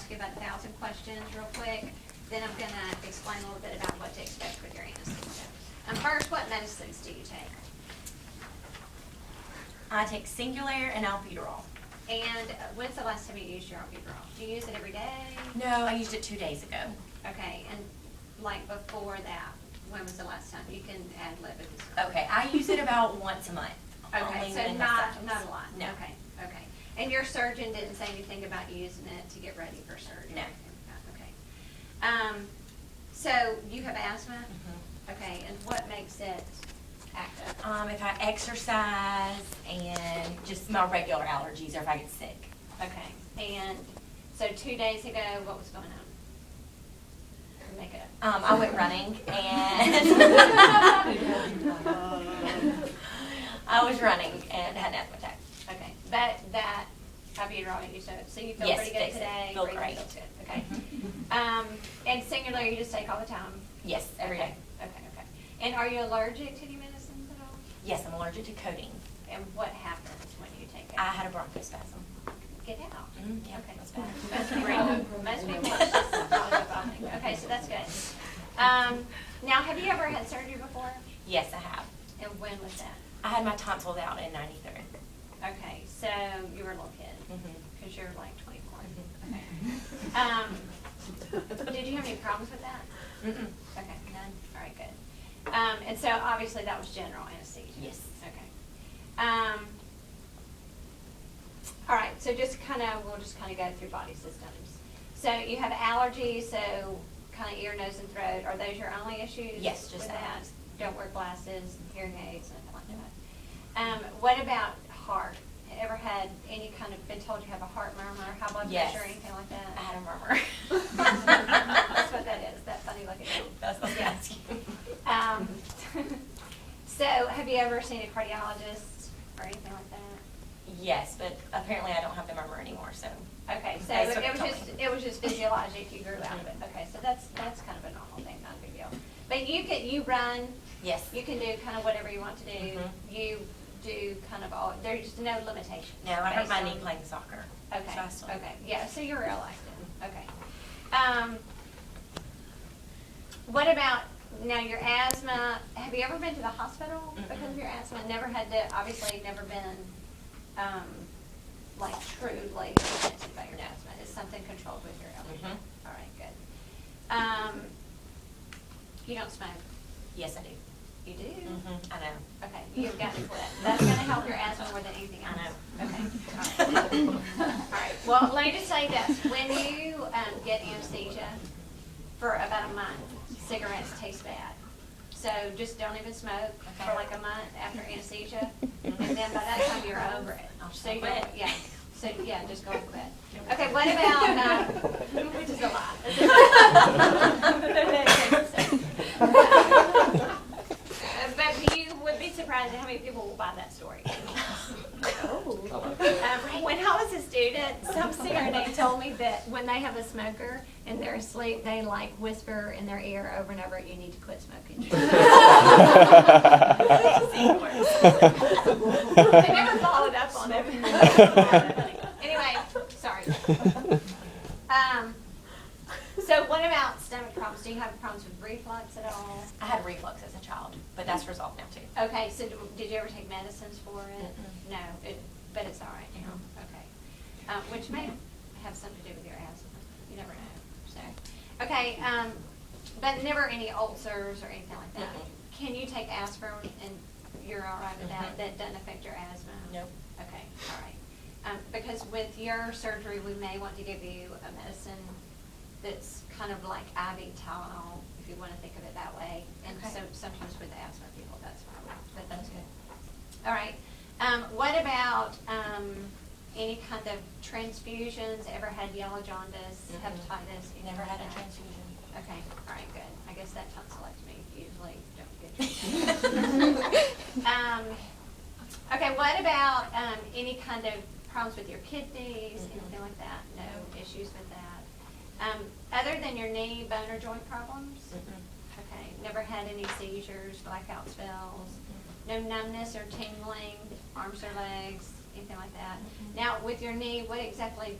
ask you about 1,000 questions real quick. Then I'm going to explain a little bit about what to expect with your anesthesia. First, what medicines do you take? I take Singulair and albuterol. And when's the last time you used your albuterol? Do you use it every day? No, I used it 2 days ago. Okay, and like before that, when was the last time? You can ad lib it. Okay, I use it about once a month. Okay, only so in not my a lot. No. Okay, okay. And your surgeon didn't say anything about using it to get ready for surgery? No. Okay. So you have asthma? Mm-hmm. Okay, and what makes it active? If I exercise and just my regular allergies, or if I get sick. Okay, and so 2 days ago, what was going on? Make it up. I went running and I was running and had an asthma attack. Okay, but that albuterol you took, so you feel Yes, pretty good fixed it. today? Feel Breathing great. feels good, okay. And Singulair you just take all the time? Yes, every day. Okay. And are you allergic to any medicines at all? Yes, I'm allergic to codeine. And what happens when you take it? I had a bronchospasm. Get out. Yeah, Okay. that's bad. Most people it's just nausea vomiting. Okay, so that's good. Now, have you ever had surgery before? Yes, I have. And when was that? I had my tonsils out in '93. Okay, so you were a little kid, Mhm. because you're like 24. Mhm. Okay. Did you have any problems with that? Mm-mm. Okay, none? All right, good. And so obviously that was general anesthesia? Yes. Okay. All right, so we'll just kind of go through body systems. So you have allergies, so kind of ear, nose, and throat. Are those your only issues? Yes, just with that. Don't wear glasses, hearing aids, nothing like that. What about heart? Ever had any kind of, been told you have a heart murmur, high blood Yes. pressure, anything like that? I had a murmur. That's what that is, that funny looking thing. That's what Yeah. I'm asking. So have you ever seen a cardiologist or anything like that? Yes, but apparently I don't have the murmur anymore, so. Okay, so That's what it was just physiologic, you grew out of it. Okay, so that's kind of a normal thing, not a big deal. But you run, Yes. you can do kind of whatever you want to do. Mhm. You do kind of all, there's no limitation. No, I hurt my based knee on- playing soccer. Okay, So I still- okay, yeah, so you're real active, okay. What about, now your asthma, have you ever been to the hospital because of your asthma? Never had to, obviously never been, like truly prevented by your asthma? It's something controlled with your allergy? Mhm. All right, good. You don't smoke? Yes, I do. You do? I know. Okay, you've got to quit. That's gonna help your asthma more than anything else. I know. Okay. All right, well, let me just say this. When you get anesthesia for about a month, cigarettes taste bad. So just don't even smoke for Okay. like a month after anesthesia. And then by that time, you're over it. I'll So you quit. don't, yeah. So, yeah, just go and quit. Okay, what about, which is a lot. But you would be surprised at how many people will buy that story. When I was a student, some CRNA told me that when they have a smoker and they're asleep, they like whisper in their ear over and over, "You need to quit smoking." They never followed up on it. Anyway, sorry. So what about stomach problems? Do you have problems with reflux at all? I had reflux as a child, but that's resolved now too. Okay, so did you ever take medicines for it? Mm-mm. No, but it's all right now. Okay. Which may have something to do with your asthma. You never know. So, okay, but never any ulcers or anything like that. Mm-mm. Can you take aspirin and you're all right with that? Mhm. That doesn't affect your asthma? Nope. Okay, all right. Because with your surgery, we may want to give you a medicine that's kind of like IV Tylenol, if you want to think of it that way. And Okay. so sometimes with the asthma people, that's fine, but that's good. All right. What about any kind of transfusions? Ever had yellow jaundice, Mm-mm. hepatitis? anything Never like had a that? transfusion. Okay, all right, good. I guess that tonsillectomy usually don't get transfusions. Okay, what about any kind of problems with your kidneys, Mm-mm. anything like that? No issues with that? Other than your knee, bone, or joint problems? Mm-mm. Okay, never had any seizures, blackout spells? No numbness or tingling, arms or legs, anything like that? Mm-mm. Now, with your knee, what exactly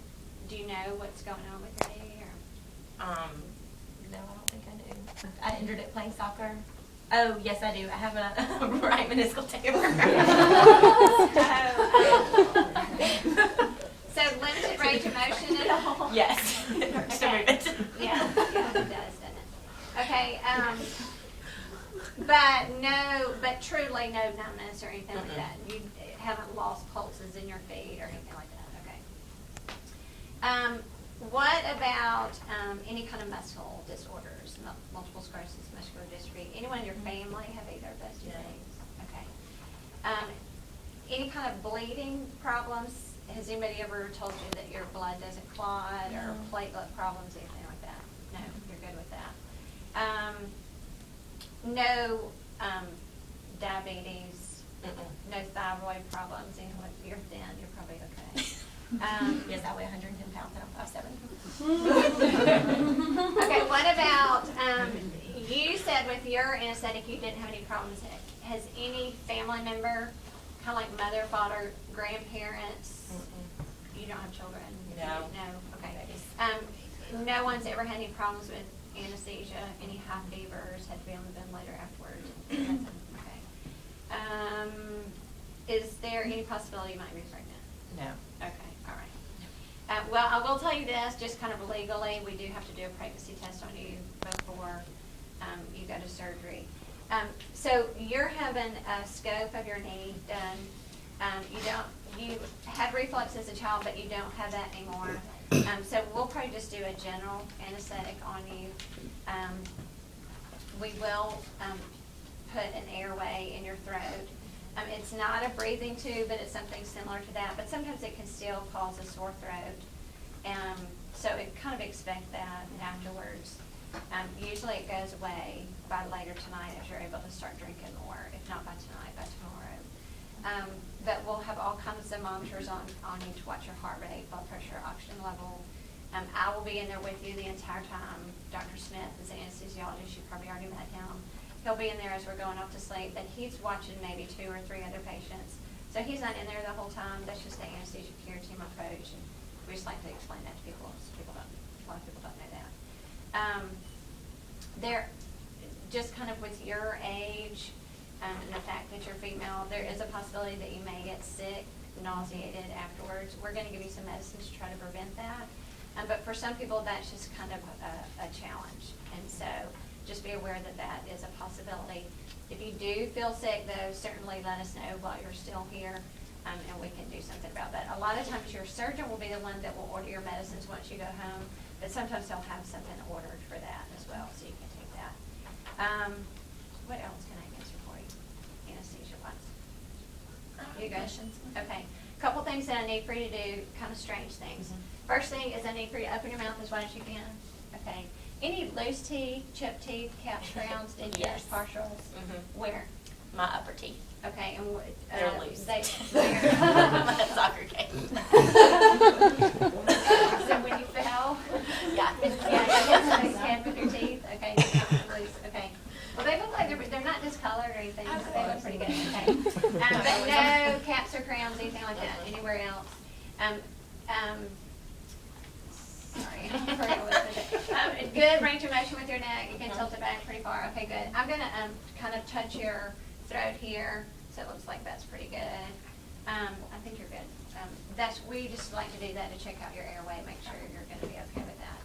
do you know what's going on with your knee? Or? No, I don't think I do. I injured it playing soccer. Oh, yes, I do. I have a right meniscal tear. So limited range of motion at all? Yes. It hurts to move it. Yeah, it does, doesn't it? Okay, but truly no numbness or anything like that. You haven't lost pulses in your feet or anything like that. Okay. What about any kind of muscle disorders, multiple sclerosis, muscular dystrophy? Anyone in your family have either of those two things? Okay. Any kind of bleeding problems? Has anybody ever told you that your blood doesn't clot or platelet problems, anything like that? No, you're good with that. No diabetes, no thyroid problems. Anyone, you're thin, you're probably okay. Yes, I weigh 110 pounds and I'm 5'7". Okay, what about, you said with your anesthetic you didn't have any problems. Has any family member, kind of like mother, father, grandparents, you don't have children? No. No, okay. No one's ever had any problems with anesthesia, any high fevers, had to be on the ventilator afterwards? Nothing. Okay. Is there any possibility you might be pregnant? No. Okay, all right. Well, I will tell you this, just kind of legally, we do have to do a pregnancy test on you before you go to surgery. So you're having a scope of your knee done. You had reflux as a child, but you don't have that anymore. So we'll probably just do a general anesthetic on you. We will put an airway in your throat. It's not a breathing tube, but it's something similar to that. But sometimes it can still cause a sore throat. So it kind of expect that afterwards. Usually it goes away by later tonight as you're able to start drinking more. If not by tonight, by tomorrow. But we'll have all kinds of monitors on you to watch your heart rate, blood pressure, oxygen level. I will be in there with you the entire time. Dr. Smith is an anesthesiologist. You probably already met him. He'll be in there as we're going off to sleep, but he's watching maybe 2 or 3 other patients. So he's not in there the whole time. That's just the anesthesia care team approach. And we just like to explain that to people. So a lot of people don't know that. There, just kind of with your age and the fact that you're female, there is a possibility that you may get sick, nauseated afterwards. We're going to give you some medicines to try to prevent that. But for some people, that's just kind of a challenge. And so just be aware that that is a possibility. If you do feel sick, though, certainly let us know while you're still here, and we can do something about that. A lot of times your surgeon will be the one that will order your medicines once you go home, but sometimes they'll have something ordered for that as well, so you can take that. What else can I answer for you, anesthesia-wise? You good? Okay. A couple things that I need for you to do, kind of strange things. First thing is I need for you to open your mouth as wide as you can. Okay. Any loose teeth, chipped teeth, caps, crowns, dentures, Yes. partials? Where? My upper teeth. Okay, and They're loose. They, My soccer game. So when you fell? Yeah. Yeah, you had with your teeth? Okay, they're not loose, okay. Well, they look like they're not discolored or anything, so they look pretty good, okay. But no caps or crowns, anything like that, anywhere else. Sorry, I forgot what I said. Good range of motion with your neck. You can tilt it back pretty far. Okay, good. I'm going to kind of touch your throat here, so it looks like that's pretty good. I think you're good. We just like to do that to check out your airway, make sure you're going to be okay with that.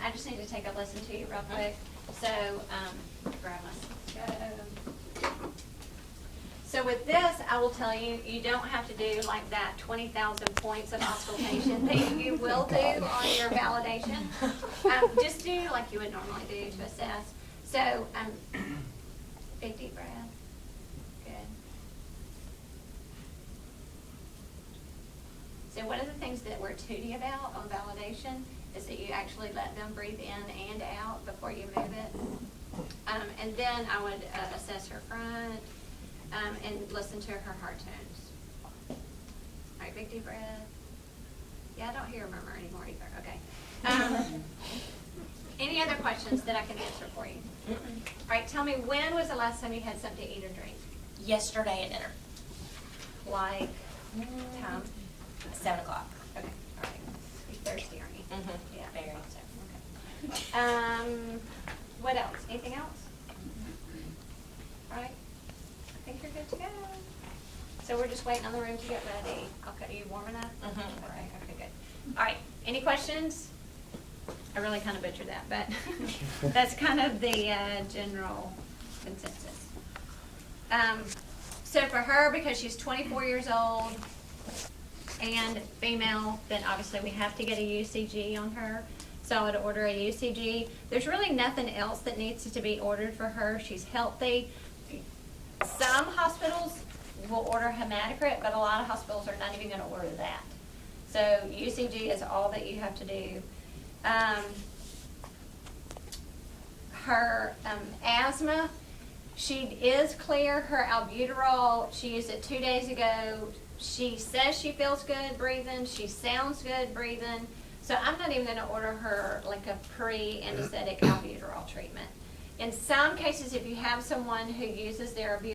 I just need to take a listen to you real quick. So, grab my stethoscope. So with this, I will tell you, you don't have to do like that 20,000 points of auscultation that you will do on your validation. Just do like you would normally do to assess. So, big deep breath. Good. So one of the things that we're tooty about on validation is that you actually let them breathe in and out before you move it. And then I would assess her front. And listen to her heart tones. All right, big deep breath. Yeah, I don't hear a murmur anymore either. Okay. Any other questions that I can answer for you? All right, tell me, when was the last time you had something to eat or drink? Yesterday at dinner. Like time? 7 o'clock. Okay, all right. You're thirsty, aren't Yeah. Very. So, okay. What else? Anything else? All right. I think you're good to go. So we're just waiting on the room to get ready. Okay, you warming up? All right, okay, good. All right, any questions? I really kind of butchered that, but that's kind of the general consensus. So for her, because she's 24 years old and female, then obviously we have to get a UCG on her. So I would order a UCG. There's really nothing else that needs to be ordered for her. She's healthy. Some hospitals will order hematocrit, but a lot of hospitals are not even going to order that. So UCG is all that you have to do. Her asthma, she is clear. Her albuterol, she used it 2 days ago. She says she feels good breathing. She sounds good breathing. So I'm not even going to order her like a pre-anesthetic albuterol treatment. In some cases, if you have someone who uses their albuterol